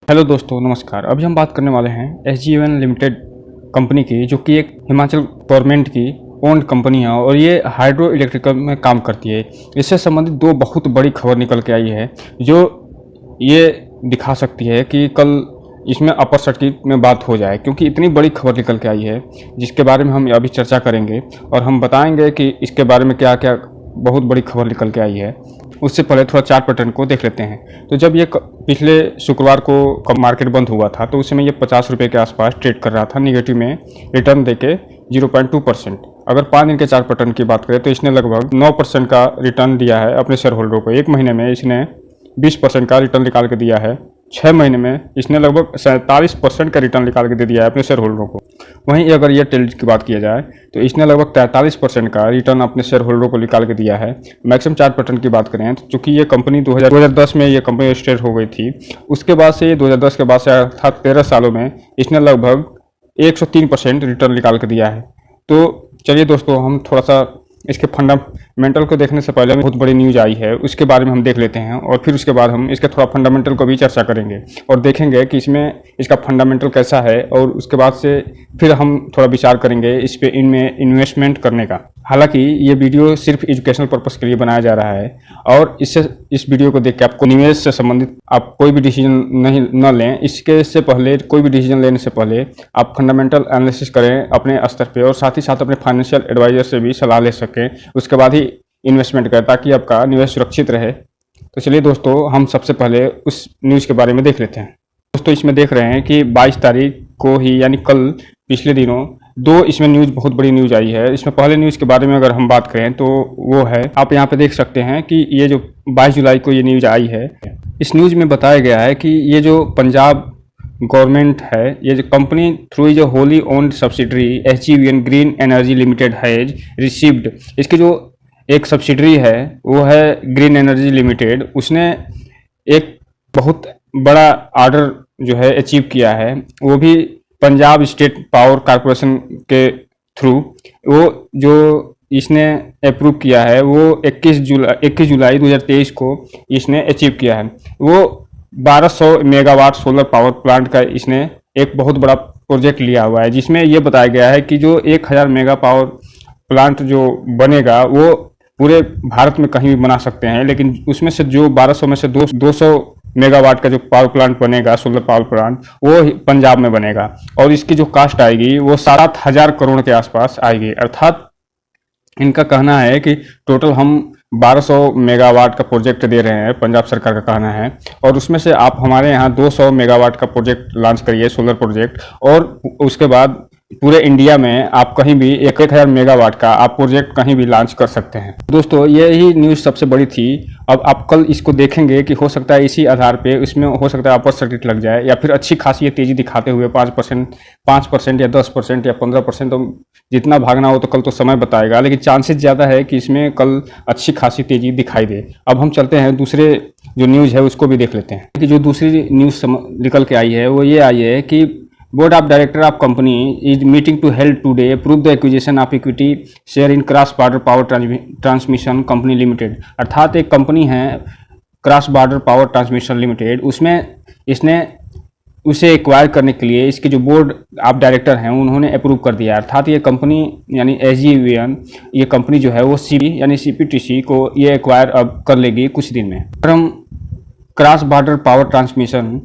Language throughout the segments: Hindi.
हेलो दोस्तों, नमस्कार। अभी हम बात करने वाले हैं SGVN लिमिटेड कंपनी की, जो कि एक हिमाचल गवर्नमेंट की ओन्ड कंपनी है और ये हाइड्रो इलेक्ट्रिकल में काम करती है। इससे संबंधित दो बहुत बड़ी खबर निकल के आई है, जो ये दिखा सकती है कि कल इसमें अपर सर्किट में बात हो जाए, क्योंकि इतनी बड़ी खबर निकल के आई है जिसके बारे में हम अभी चर्चा करेंगे और हम बताएंगे कि इसके बारे में क्या क्या बहुत बड़ी खबर निकल के आई है। उससे पहले थोड़ा चार्ट पैटर्न को देख लेते हैं। तो जब ये पिछले शुक्रवार को मार्केट बंद हुआ था तो उस समय ये 50 रुपये के आसपास ट्रेड कर रहा था, निगेटिव में रिटर्न देके 0.2%। अगर 5 दिन के चार्ट पैटर्न की बात करें तो इसने लगभग 9% का रिटर्न दिया है अपने शेयर होल्डरों को। एक महीने में इसने 20% का रिटर्न निकाल के दिया है। 6 महीने में इसने लगभग 47% का रिटर्न निकाल के दे दिया है अपने शेयर होल्डरों को। वहीं अगर ये टेल्ड की बात किया जाए तो इसने लगभग 43% का रिटर्न अपने शेयर होल्डरों को निकाल के दिया है। मैक्सिमम चार्ट पैटर्न की बात करें तो चूंकि ये कंपनी 2010 में ये कंपनी रजिस्टर्ड हो गई थी, उसके बाद से 2010 के बाद से अर्थात 13 सालों में इसने लगभग 103% रिटर्न निकाल के दिया है। तो चलिए दोस्तों, हम थोड़ा सा इसके फंडामेंटल को देखने से पहले बहुत बड़ी न्यूज आई है, उसके बारे में हम देख लेते हैं और फिर उसके बाद हम इसके थोड़ा फंडामेंटल को भी चर्चा करेंगे और देखेंगे कि इसमें इसका फंडामेंटल कैसा है, और उसके बाद से फिर हम थोड़ा विचार करेंगे इस पे इनमें इन्वेस्टमेंट करने का। हालांकि ये वीडियो सिर्फ एजुकेशनल पर्पस के लिए बनाया जा रहा है और इस वीडियो को देख के आपको निवेश से संबंधित आप कोई भी डिसीजन न लें। इसके से पहले कोई भी डिसीजन लेने से पहले आप फंडामेंटल एनालिसिस करें अपने स्तर पे, और साथ ही साथ अपने फाइनेंशियल एडवाइजर से भी सलाह ले सकें, उसके बाद ही इन्वेस्टमेंट करें ताकि आपका निवेश सुरक्षित रहे। तो चलिए दोस्तों, हम सबसे पहले उस न्यूज़ के बारे में देख लेते हैं। दोस्तों, इसमें देख रहे हैं कि 22 तारीख को ही, यानी कल, पिछले दिनों दो इसमें न्यूज़, बहुत बड़ी न्यूज़ आई है। इसमें पहले न्यूज़ के बारे में अगर हम बात करें तो वो है, आप यहाँ पे देख सकते हैं कि ये जो 22 जुलाई को ये न्यूज़ आई है, इस न्यूज़ में बताया गया है कि ये जो पंजाब गवर्नमेंट है, ये जो कंपनी थ्रू जो wholly owned subsidiary SGVN green energy limited has received, इसकी जो एक सब्सिडरी है वो है ग्रीन एनर्जी लिमिटेड, उसने एक बहुत बड़ा ऑर्डर जो है अचीव किया है, वो भी पंजाब स्टेट पावर कॉरपोरेशन के थ्रू। वो जो इसने अप्रूव किया है वो 21 जुलाई 2023 को इसने अचीव किया है। वो 1200 मेगावाट सोलर पावर प्लांट का इसने एक बहुत बड़ा प्रोजेक्ट लिया हुआ है, जिसमें ये बताया गया है कि जो 1000 मेगा पावर प्लांट जो बनेगा वो पूरे भारत में कहीं भी बना सकते हैं, लेकिन उसमें से जो 1200 में से 200 मेगावाट का जो पावर प्लांट बनेगा, सोलर पावर प्लांट, वो पंजाब में बनेगा और इसकी जो कास्ट आएगी वो 7,000 करोड़ के आसपास आएगी। अर्थात इनका कहना है कि टोटल हम 1200 मेगावाट का प्रोजेक्ट दे रहे हैं, पंजाब सरकार का कहना है, और उसमें से आप हमारे यहाँ 200 मेगावाट का प्रोजेक्ट लॉन्च करिए, सोलर प्रोजेक्ट, और उसके बाद पूरे इंडिया में आप कहीं भी 1000 मेगावाट का आप प्रोजेक्ट कहीं भी लॉन्च कर सकते हैं। दोस्तों, ये ही न्यूज़ सबसे बड़ी थी। अब आप कल इसको देखेंगे कि हो सकता है इसी आधार पे इसमें हो सकता है अपर सर्किट लग जाए, या फिर अच्छी खासी तेज़ी दिखाते हुए 5% या 10% या 15%, तो जितना भागना हो तो कल तो समय बताएगा, लेकिन चांसेस ज़्यादा है कि इसमें कल अच्छी खासी तेज़ी दिखाई दे। अब हम चलते हैं दूसरे जो न्यूज़ है उसको भी देख लेते हैं कि जो दूसरी न्यूज़ निकल के आई है वो ये आई है कि board of director of company is meeting to held today approve the acquisition of equity share in cross border power transmission company limited. अर्थात एक कंपनी है cross border power transmission limited, उसमें इसने उसे एक्वायर करने के लिए इसके जो बोर्ड ऑफ डायरेक्टर हैं उन्होंने अप्रूव कर दिया। अर्थात ये कंपनी यानी SGVN, ये कंपनी जो है वो CPTC को ये एक्वायर अब कर लेगी कुछ दिन में। अगर हम क्रॉस बॉर्डर पावर ट्रांसमिशन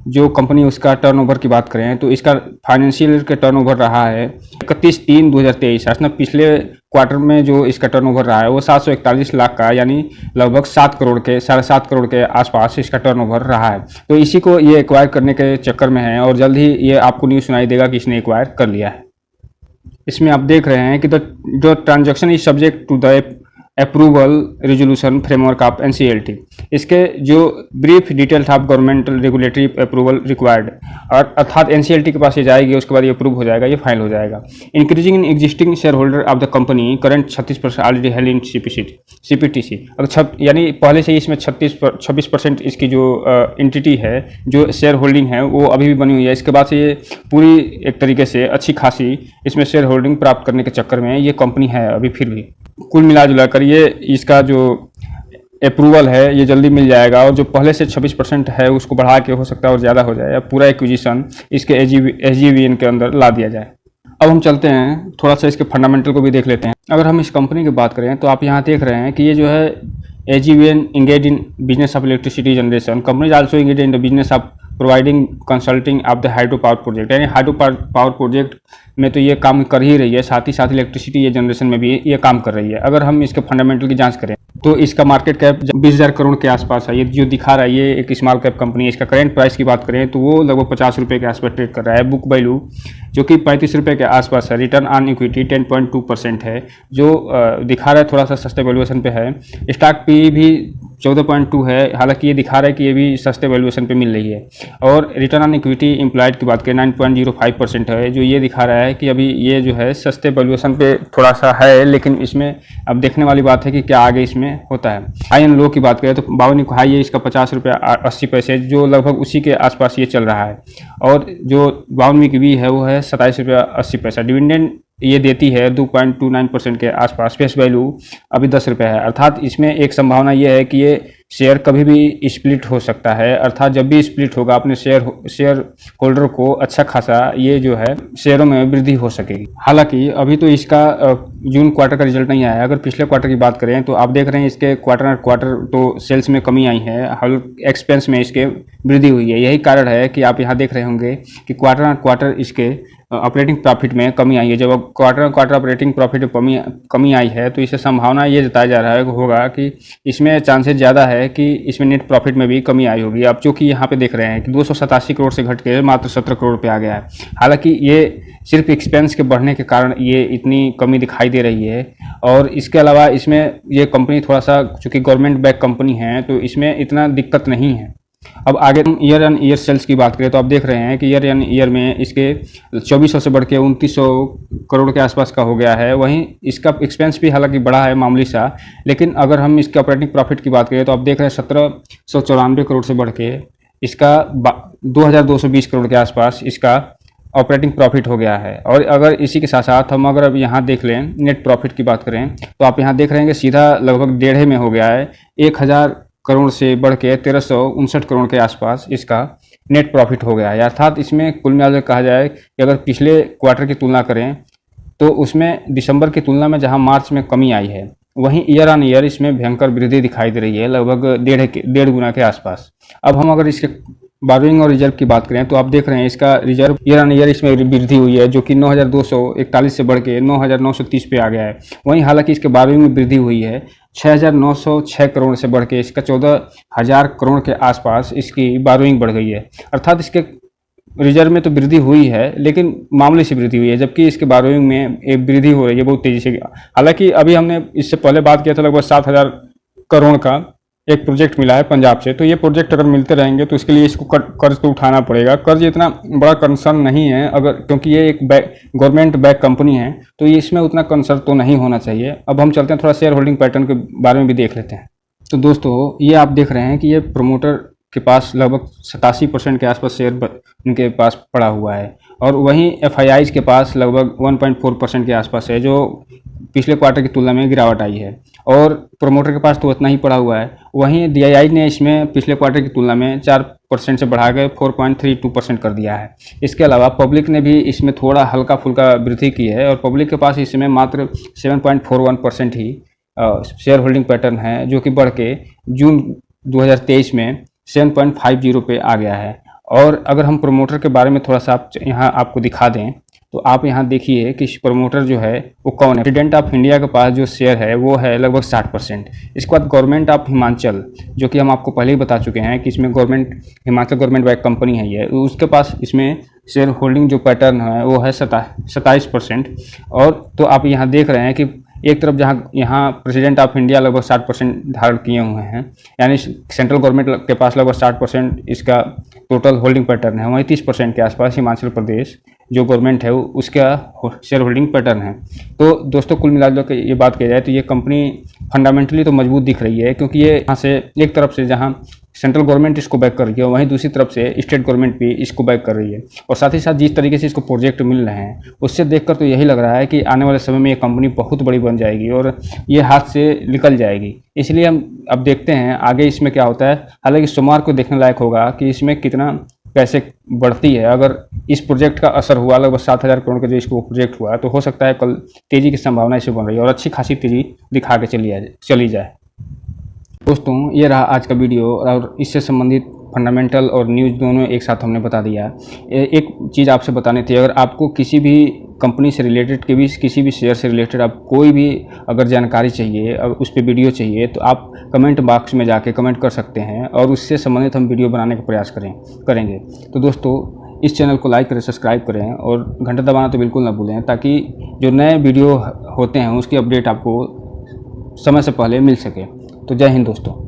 जो कंपनी, उसका टर्नओवर की बात करें तो इसका फाइनेंशियल ईयर का टर्नओवर रहा है 31/3/2023। अर्थात पिछले क्वार्टर में जो इसका टर्नओवर रहा है वो 741 लाख का, यानी लगभग 7.5 करोड़ के आसपास इसका टर्नओवर रहा है। तो इसी को ये एक्वायर करने के चक्कर में है और जल्द ही ये आपको न्यूज़ सुनाई देगा कि इसने एक्वायर कर लिया है। इसमें आप देख रहे हैं कि जो transaction is subject to the approval resolution framework of NCLT, इसके जो brief details of governmental regulatory approval required, और अर्थात NCLT के पास ये जाएगी, उसके बाद ये अप्रूव हो जाएगा, ये फाइल हो जाएगा। Increasing in existing share holder of the company current 36% already held in CPTC। अगर यानी पहले से ही इसमें 26% इसकी जो एंटिटी है, जो शेयर होल्डिंग है, वो अभी भी बनी हुई है। इसके बाद से ये पूरी एक तरीके से अच्छी खासी इसमें शेयर होल्डिंग प्राप्त करने के चक्कर में ये कंपनी है अभी। फिर भी कुल मिला जुला कर ये इसका जो अप्रूवल है ये जल्दी मिल जाएगा, और जो पहले से 26% है उसको बढ़ा के हो सकता है और ज़्यादा हो जाए, या पूरा एक्विजिशन इसके एजीवीएन के अंदर ला दिया जाए। अब हम चलते हैं थोड़ा सा इसके फंडामेंटल को भी देख लेते हैं। अगर हम इस कंपनी की बात करें तो आप यहाँ देख रहे हैं कि ये जो है AGVN engage in business of electricity generation, company also engage in the business of providing consulting of the hydro power project, यानी हाइड्रो पावर प्रोजेक्ट में तो ये काम कर ही रही है, साथ ही साथ इलेक्ट्रिसिटी ये जनरेशन में भी ये काम कर रही है। अगर हम इसके फंडामेंटल की जांच करें तो इसका मार्केट कैप 20,000 करोड़ के आसपास है। ये जो दिखा रहा है ये एक स्मॉल कैप कंपनी है। इसका करंट प्राइस की बात करें तो वो लगभग 50 रुपये के आसपास ट्रेड कर रहा है। बुक वैल्यू जो कि 35 रुपये के आसपास है। रिटर्न ऑन इक्विटी 10.2% है, जो दिखा रहा है थोड़ा सा सस्ते वैल्यूएशन पे है। स्टॉक पी भी 14.2 है, हालांकि ये दिखा रहा है कि ये भी सस्ते वैल्यूएशन पे मिल रही है। और रिटर्न ऑन इक्विटी इम्प्लाइड की बात करें 9.05% है, जो ये दिखा रहा है कि अभी ये जो है सस्ते वैल्यूएशन पे थोड़ा सा है, लेकिन इसमें अब देखने वाली बात है कि क्या आगे इसमें होता है। हाई एंड लो की बात करें तो 52 हाई है इसका 50 रुपये 80 पैसे, जो लगभग उसी के आसपास ये चल रहा है। और जो 52 की भी है वो है 27 रुपये 80 पैसा। डिविडेंड ये देती है 2.29% के आसपास। फेस वैल्यू अभी 10 रुपये है, अर्थात इसमें एक संभावना ये है कि ये शेयर कभी भी स्प्लिट हो सकता है, अर्थात जब भी स्प्लिट होगा अपने शेयर होल्डर को अच्छा खासा ये जो है शेयरों में वृद्धि हो सकेगी। हालांकि अभी तो इसका जून क्वार्टर का रिजल्ट नहीं आया है। अगर पिछले क्वार्टर की बात करें तो आप देख रहे हैं इसके क्वार्टर तो सेल्स में कमी आई है, एक्सपेंस में इसके वृद्धि हुई है। यही कारण है कि आप यहाँ देख रहे होंगे कि क्वार्टर इसके ऑपरेटिंग प्रॉफिट में कमी आई है। जब क्वार्टर ऑपरेटिंग प्रॉफिट में कमी आई है तो इससे संभावना ये जताया जा रहा है होगा कि इसमें चांसेस ज़्यादा है कि इसमें नेट प्रॉफिट में भी कमी आई होगी। अब चूँकि यहाँ पे देख रहे हैं कि 287 करोड़ से घट के मात्र 17 करोड़ पे आ गया है। हालांकि ये सिर्फ एक्सपेंस के बढ़ने के कारण ये इतनी कमी दिखाई दे रही है, और इसके अलावा इसमें ये कंपनी थोड़ा सा चूँकि गवर्नमेंट बैक कंपनी है तो इसमें इतना दिक्कत नहीं है। अब आगे ईयर एन ईयर सेल्स की बात करें तो आप देख रहे हैं कि ईयर एन ईयर में इसके 2400 से बढ़ के 2900 करोड़ के आसपास का हो गया है। वहीं इसका एक्सपेंस भी हालांकि बड़ा है मामूली सा, लेकिन अगर हम इसके ऑपरेटिंग प्रॉफिट की बात करें तो आप देख रहे हैं 1794 करोड़ से बढ़ के इसका 2220 करोड़ के आसपास इसका ऑपरेटिंग प्रॉफिट हो गया है। और अगर इसी के साथ साथ हम अगर अब यहाँ देख लें नेट प्रॉफिट की बात करें तो आप यहाँ देख रहे हैं कि सीधा लगभग 1.5 में हो गया है। 1000 करोड़ से बढ़ के 1359 करोड़ के आसपास इसका नेट प्रॉफिट हो गया है। अर्थात इसमें कुल मिलाकर कहा जाए कि अगर पिछले क्वार्टर की तुलना करें तो उसमें दिसंबर की तुलना में जहां मार्च में कमी आई है, वहीं ईयर ऑन ईयर इसमें भयंकर वृद्धि दिखाई दे रही है, लगभग 1.5 गुना के आसपास। अब हम अगर इसके बारोइंग और रिजर्व की बात करें तो आप देख रहे हैं इसका रिजर्व ईयर ऑन ईयर इसमें वृद्धि हुई है, जो कि 9241 से बढ़ के 9930 पे आ गया है। वहीं हालांकि इसके बारोइंग में वृद्धि हुई है 6906 करोड़ से बढ़ के इसका 14000 करोड़ के आसपास इसकी बारोइंग बढ़ गई है। अर्थात इसके रिजर्व में तो वृद्धि हुई है लेकिन मामूली सी वृद्धि हुई है, जबकि इसके बारोइंग में एक वृद्धि हो रही है बहुत तेजी से। हालांकि अभी हमने इससे पहले बात किया था लगभग 7000 करोड़ का एक प्रोजेक्ट मिला है पंजाब से, तो ये प्रोजेक्ट अगर मिलते रहेंगे तो इसके लिए इसको कर्ज तो उठाना पड़ेगा। कर्ज इतना बड़ा कंसर्न नहीं है, अगर क्योंकि ये एक गवर्नमेंट बैक कंपनी है तो ये इसमें उतना कंसर्न तो नहीं होना चाहिए। अब हम चलते हैं थोड़ा शेयर होल्डिंग पैटर्न के बारे में भी देख लेते हैं। तो दोस्तों ये आप देख रहे हैं कि ये प्रोमोटर के पास लगभग 87% के आसपास शेयर उनके पास पड़ा हुआ है, और वहीं FIIs के पास लगभग 1.4% के आसपास है, जो पिछले क्वार्टर की तुलना में गिरावट आई है। और प्रोमोटर के पास तो उतना ही पड़ा हुआ है। वहीं DII ने इसमें पिछले क्वार्टर की तुलना में 4% से बढ़ा के 4.32% कर दिया है। इसके अलावा पब्लिक ने भी इसमें थोड़ा हल्का फुल्का वृद्धि की है, और पब्लिक के पास इसमें मात्र 7.41% ही शेयर होल्डिंग पैटर्न है, जो कि बढ़ के जून 2023 में 7.50 पे आ गया है। और अगर हम प्रोमोटर के बारे में थोड़ा सा यहाँ आपको दिखा दें तो आप यहाँ देखिए कि प्रोमोटर जो है वो कौन है। प्रेसिडेंट ऑफ इंडिया के पास जो शेयर है वो है लगभग 60%। इसके बाद गवर्नमेंट ऑफ हिमाचल, जो कि हम आपको पहले ही बता चुके हैं कि इसमें हिमाचल गवर्नमेंट बैक कंपनी है ये, उसके पास इसमें शेयर होल्डिंग जो पैटर्न है वो है 27%। और तो आप यहाँ देख रहे हैं कि एक तरफ जहाँ यहाँ प्रेसिडेंट ऑफ इंडिया लगभग 60% धारण किए हुए हैं, यानी सेंट्रल गवर्नमेंट के पास लगभग 60% इसका टोटल होल्डिंग पैटर्न है। वहीं 30% के आसपास हिमाचल प्रदेश जो गवर्नमेंट है उसका शेयर होल्डिंग पैटर्न है। तो दोस्तों कुल मिला के ये बात की जाए तो ये कंपनी फंडामेंटली तो मजबूत दिख रही है, क्योंकि ये यहाँ से एक तरफ से जहाँ सेंट्रल गवर्नमेंट इसको बैक कर रही है, वहीं दूसरी तरफ से स्टेट गवर्नमेंट भी इसको बैक कर रही है। और साथ ही साथ जिस तरीके से इसको प्रोजेक्ट मिल रहे हैं उससे देखकर तो यही लग रहा है कि आने वाले समय में ये कंपनी बहुत बड़ी बन जाएगी और ये हाथ से निकल जाएगी। इसलिए हम अब देखते हैं आगे इसमें क्या होता है। हालांकि सोमवार को देखने लायक होगा कि इसमें कितना पैसे बढ़ती है। अगर इस प्रोजेक्ट का असर हुआ, लगभग 7,000 करोड़ का जो इसको प्रोजेक्ट हुआ, तो हो सकता है कल तेज़ी की संभावना इसे बन रही है और अच्छी खासी तेज़ी दिखा के चली जाए। दोस्तों ये रहा आज का वीडियो और इससे संबंधित फंडामेंटल और न्यूज़ दोनों एक साथ हमने बता दिया। एक चीज़ आपसे बतानी थी, अगर आपको किसी भी कंपनी से रिलेटेड किसी भी शेयर से रिलेटेड आप कोई भी अगर जानकारी चाहिए और उस पर वीडियो चाहिए तो आप कमेंट बॉक्स में जाके कमेंट कर सकते हैं और उससे संबंधित हम वीडियो बनाने का प्रयास करेंगे। तो दोस्तों इस चैनल को लाइक करें, सब्सक्राइब करें और घंटा दबाना तो बिल्कुल ना भूलें, ताकि जो नए वीडियो होते हैं उसकी अपडेट आपको समय से पहले मिल सके। तो जय हिंद दोस्तों।